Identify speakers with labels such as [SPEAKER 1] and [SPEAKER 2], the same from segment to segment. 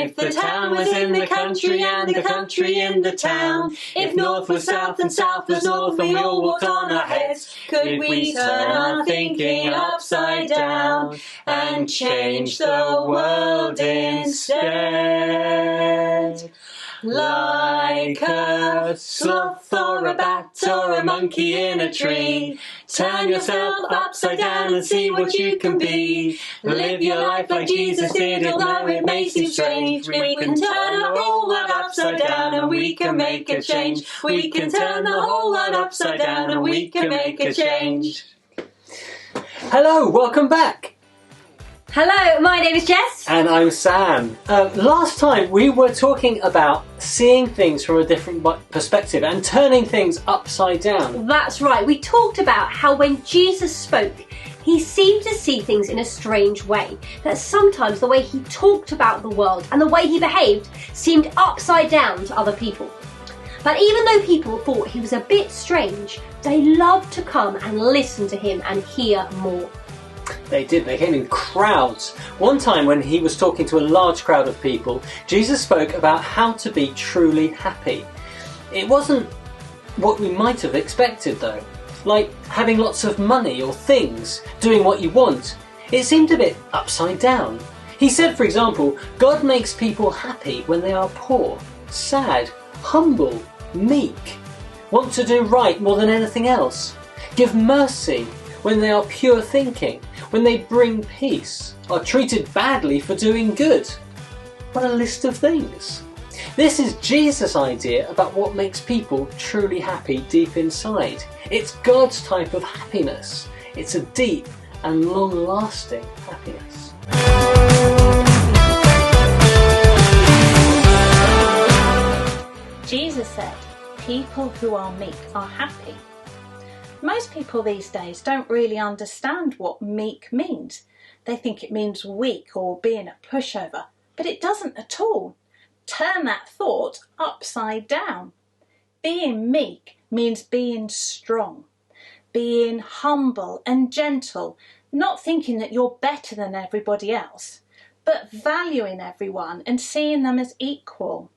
[SPEAKER 1] If the town was in the country and the country in the town, if north was south and south was north and we all walked on our heads, could we turn our thinking upside down and change the world instead? Like a sloth or a bat or a monkey in a tree, turn yourself upside down and see what you can be. Live your life like Jesus did, although it may seem strange. We can turn the whole world upside down and we can make a change. We can turn the whole world upside down and we can make a change.
[SPEAKER 2] Hello, welcome back.
[SPEAKER 1] Hello, my name is Jess.
[SPEAKER 2] And I'm Sam. Last time we were talking about seeing things from a different perspective and turning things upside down.
[SPEAKER 1] That's right, we talked about how when Jesus spoke, he seemed to see things in a strange way. That sometimes the way he talked about the world and the way he behaved seemed upside down to other people. But even though people thought he was a bit strange, they loved to come and listen to him and hear more.
[SPEAKER 2] They did, they came in crowds. One time when he was talking to a large crowd of people, Jesus spoke about how to be truly happy. It wasn't what we might have expected though, like having lots of money or things, doing what you want. It seemed a bit upside down. He said, for example, God makes people happy when they are poor, sad, humble, meek, want to do right more than anything else, give mercy when they are pure thinking, when they bring peace, are treated badly for doing good. What a list of things. This is Jesus' idea about what makes people truly happy deep inside. It's God's type of happiness. It's a deep and long-lasting happiness.
[SPEAKER 3] Jesus said, people who are meek are happy. Most people these days don't really understand what meek means. They think it means weak or being a pushover, but it doesn't at all. Turn that thought upside down. Being meek means being strong, being humble and gentle, not thinking that you're better than everybody else, but valuing everyone and seeing them as equal.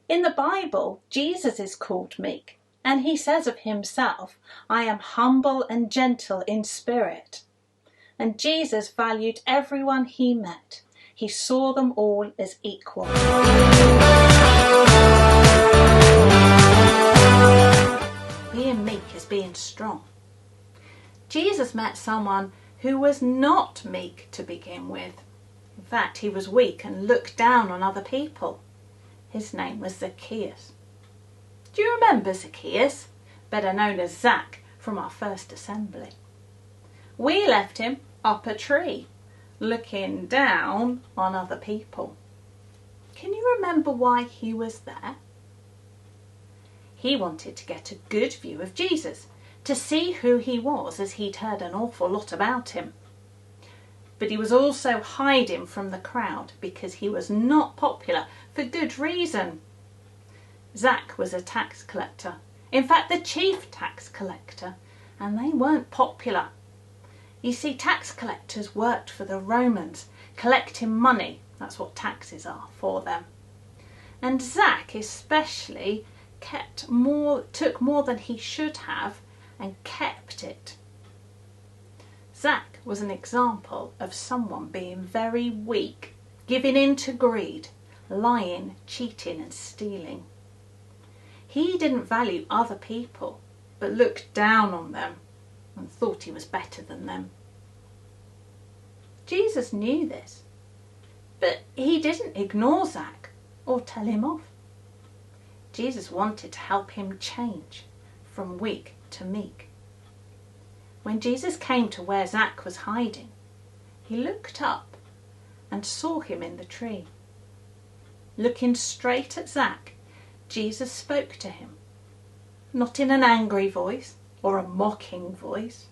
[SPEAKER 3] In the Bible, Jesus is called meek. And he says of himself, I am humble and gentle in spirit. And Jesus valued everyone he met. He saw them all as equal. Being meek is being strong. Jesus met someone who was not meek to begin with. In fact, he was weak and looked down on other people. His name was Zaccheus. Do you remember Zaccheus, better known as Zac from our first assembly? We left him up a tree, looking down on other people. Can you remember why he was there? He wanted to get a good view of Jesus, to see who he was, as he'd heard an awful lot about him. But he was also hiding from the crowd because he was not popular for good reason. Zac was a tax collector, in fact the chief tax collector, and they weren't popular. You see, tax collectors worked for the Romans, collecting money, that's what taxes are for them. And Zac especially took more than he should have and kept it. Zac was an example of someone being very weak, giving in to greed, lying, cheating and stealing. He didn't value other people, but looked down on them and thought he was better than them. Jesus knew this, but he didn't ignore Zac or tell him off. Jesus wanted to help him change from weak to meek. When Jesus came to where Zac was hiding, he looked up and saw him in the tree. Looking straight at Zac, Jesus spoke to him, not in an angry voice or a mocking voice,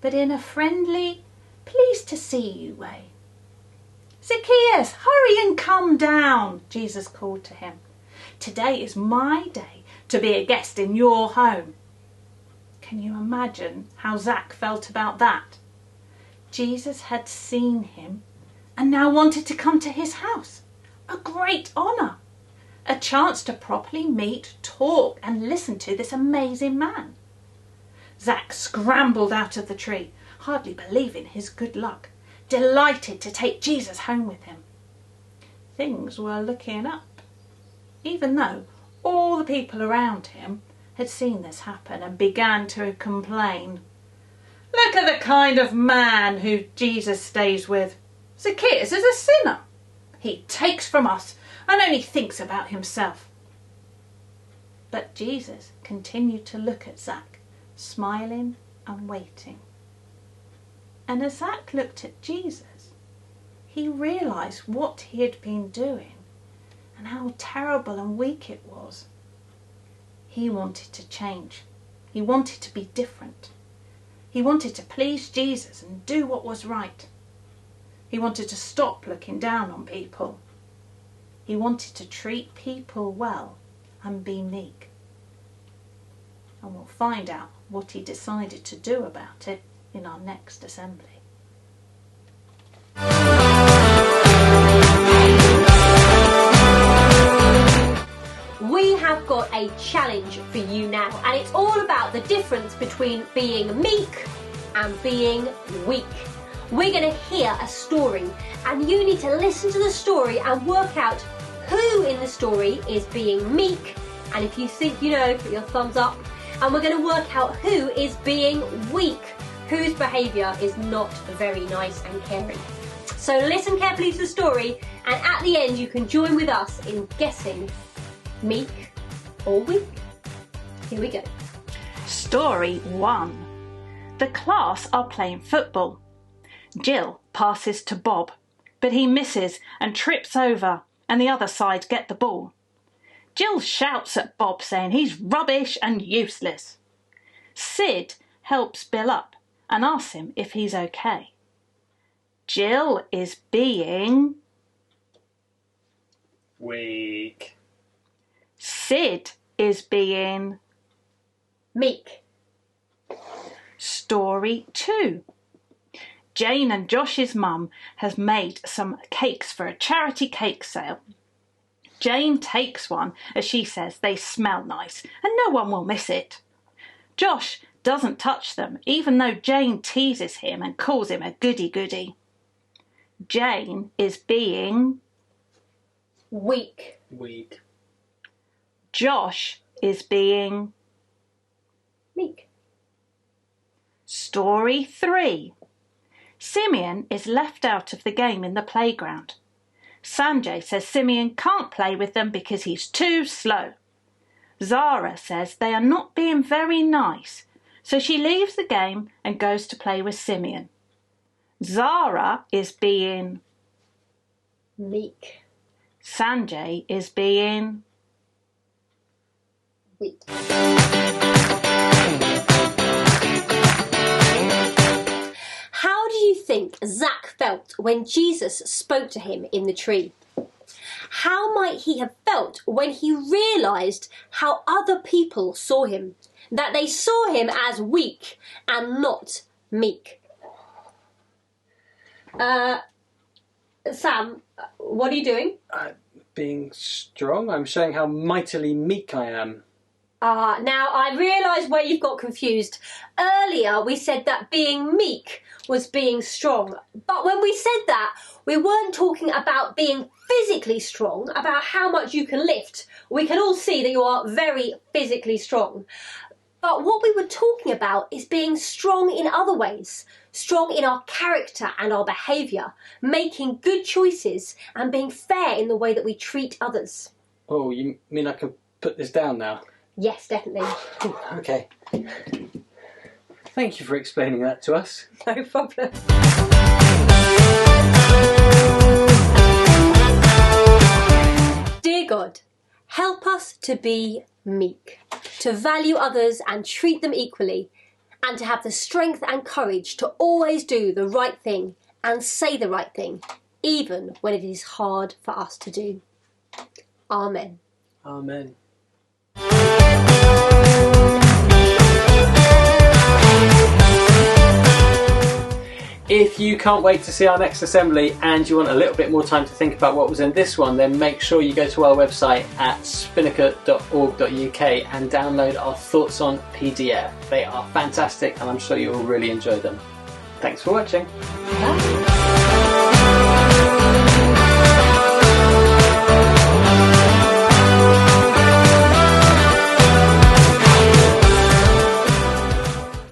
[SPEAKER 3] but in a friendly, pleased to see you way. Zaccheus, hurry and come down, Jesus called to him. Today is my day to be a guest in your home. Can you imagine how Zac felt about that? Jesus had seen him and now wanted to come to his house. A great honour. A chance to properly meet, talk and listen to this amazing man. Zac scrambled out of the tree, hardly believing his good luck, delighted to take Jesus home with him. Things were looking up, even though all the people around him had seen this happen and began to complain. Look at the kind of man who Jesus stays with. Zaccheus is a sinner. He takes from us and only thinks about himself. But Jesus continued to look at Zac, smiling and waiting. And as Zac looked at Jesus, he realised what he had been doing and how terrible and weak it was. He wanted to change. He wanted to be different. He wanted to please Jesus and do what was right. He wanted to stop looking down on people. He wanted to treat people well and be meek. And we'll find out what he decided to do about it in our next assembly.
[SPEAKER 1] We have got a challenge for you now, and it's all about the difference between being meek and being weak. We're going to hear a story, and you need to listen to the story and work out who in the story is being meek, and if you think you know, put your thumbs up. And we're going to work out who is being weak, whose behaviour is not very nice and caring. So listen carefully to the story, and at the end you can join with us in guessing meek or weak. Here we go.
[SPEAKER 3] Story 1. The class are playing football. Jill passes to Bob, but he misses and trips over, and the other side get the ball. Jill shouts at Bob, saying he's rubbish and useless. Sid helps Bill up and asks him if he's okay. Jill is being
[SPEAKER 2] Weak.
[SPEAKER 3] Sid is being
[SPEAKER 1] Meek.
[SPEAKER 3] Story 2. Jane and Josh's mum has made some cakes for a charity cake sale. Jane takes one as she says they smell nice and no one will miss it. Josh doesn't touch them, even though Jane teases him and calls him a goody-goody. Jane is being
[SPEAKER 1] Weak.
[SPEAKER 2] Weak.
[SPEAKER 3] Josh is being
[SPEAKER 1] Meek.
[SPEAKER 3] Story 3. Simeon is left out of the game in the playground. Sanjay says Simeon can't play with them because he's too slow. Zara says they are not being very nice, so she leaves the game and goes to play with Simeon. Zara is being
[SPEAKER 1] Meek.
[SPEAKER 3] Sanjay is being
[SPEAKER 1] Weak. How do you think Zac felt when Jesus spoke to him in the tree? How might he have felt when he realised how other people saw him? That they saw him as weak and not meek? Sam, what are you doing?
[SPEAKER 2] Being strong. I'm showing how mightily meek I am.
[SPEAKER 1] Now I realise where you've got confused. Earlier we said that being meek was being strong. But when we said that, we weren't talking about being physically strong, about how much you can lift. We can all see that you are very physically strong. But what we were talking about is being strong in other ways. Strong in our character and our behaviour, making good choices and being fair in the way that we treat others.
[SPEAKER 2] Oh, you mean I can put this down now?
[SPEAKER 1] Yes, definitely.
[SPEAKER 2] Okay. Thank you for explaining that to us.
[SPEAKER 1] No problem. Dear God, help us to be meek, to value others and treat them equally, and to have the strength and courage to always do the right thing and say the right thing, even when it is hard for us to do. Amen.
[SPEAKER 2] Amen. If you you can't wait to see our next assembly and you want a little bit more time to think about what was in this one, then make sure you go to our website at spinnaker.org.uk and download our Thoughts on PDF. They are fantastic and I'm sure you will really enjoy them. Thanks for watching.
[SPEAKER 3] Bye.